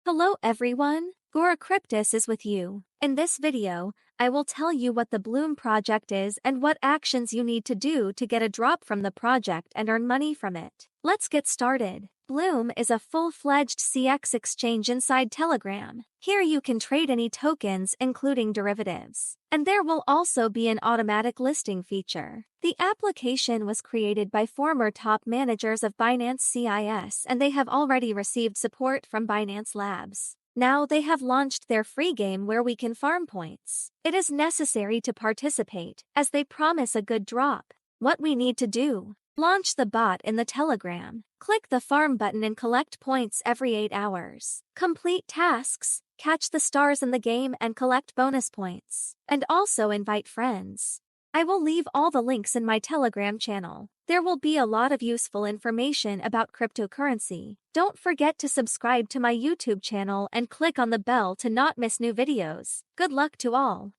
Hello everyone, Gora Cryptus is with you. In this video, I will tell you what the BLUM project is and what actions you need to do to get a drop from the project and earn money from it. Let's get started. BLUM is a full-fledged CX exchange inside Telegram. Here you can trade any tokens including derivatives. And there will also be an automatic listing feature. The application was created by former top managers of Binance CIS and they have already received support from Binance Labs. Now they have launched their free game where we can farm points. It is necessary to participate, as they promise a good drop. What we need to do: launch the bot in the Telegram. Click the farm button and collect points every 8 hours. Complete tasks, catch the stars in the game and collect bonus points. And also invite friends. I will leave all the links in my Telegram channel. There will be a lot of useful information about cryptocurrency. Don't forget to subscribe to my YouTube channel and click on the bell to not miss new videos. Good luck to all.